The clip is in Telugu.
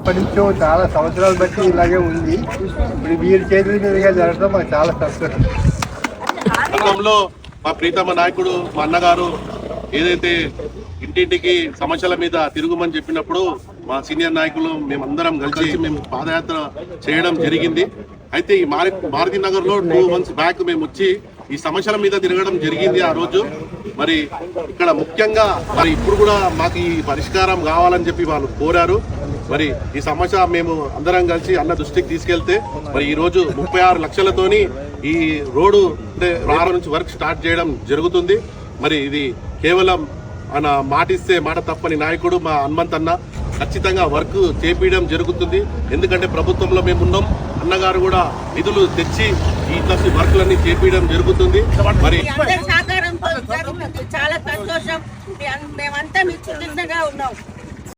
ఎప్పటి నుంచో చాలా సంవత్సరాలు బట్టి ఇలాగే ఉంది. ఇప్పుడు వీరి చేతుల మీదుగా జరగడం మాకు చాలా సంతోషం. గతంలో మా ప్రీతమ నాయకుడు మా అన్నగారు ఏదైతే ఇంటింటికి సమస్యల మీద తిరుగుమని చెప్పినప్పుడు మా సీనియర్ నాయకులు మేమందరం కలిసి మేము పాదయాత్ర చేయడం జరిగింది. అయితే ఈ మారుతి నగర్ లో 2 months బ్యాక్ మేము వచ్చి ఈ సమస్యల మీద తిరగడం జరిగింది. ఆ రోజు మరి ఇక్కడ ముఖ్యంగా మరి ఇప్పుడు కూడా మాకు ఈ పరిష్కారం కావాలని చెప్పి వాళ్ళు కోరారు. మరి ఈ సమస్య మేము అందరం కలిసి అన్న దృష్టికి తీసుకెళ్తే మరి ఈ రోజు 36 లక్షలతోని ఈ రోడ్డు అంటే రారు నుంచి వర్క్ స్టార్ట్ చేయడం జరుగుతుంది. మరి ఇది కేవలం మన మాటిస్తే మాట తప్పని నాయకుడు మా హనుమంత్ అన్న ఖచ్చితంగా వర్క్ చేపించడం జరుగుతుంది. ఎందుకంటే ప్రభుత్వంలో మేము ఉన్నాం, అన్నగారు కూడా నిధులు తెచ్చి ఈ వర్క్లన్నీ చేపించడం జరుగుతుంది. మరి చాలా సంతోషం, మేమంతా మీకు కృతజ్ఞతగా ఉన్నాం.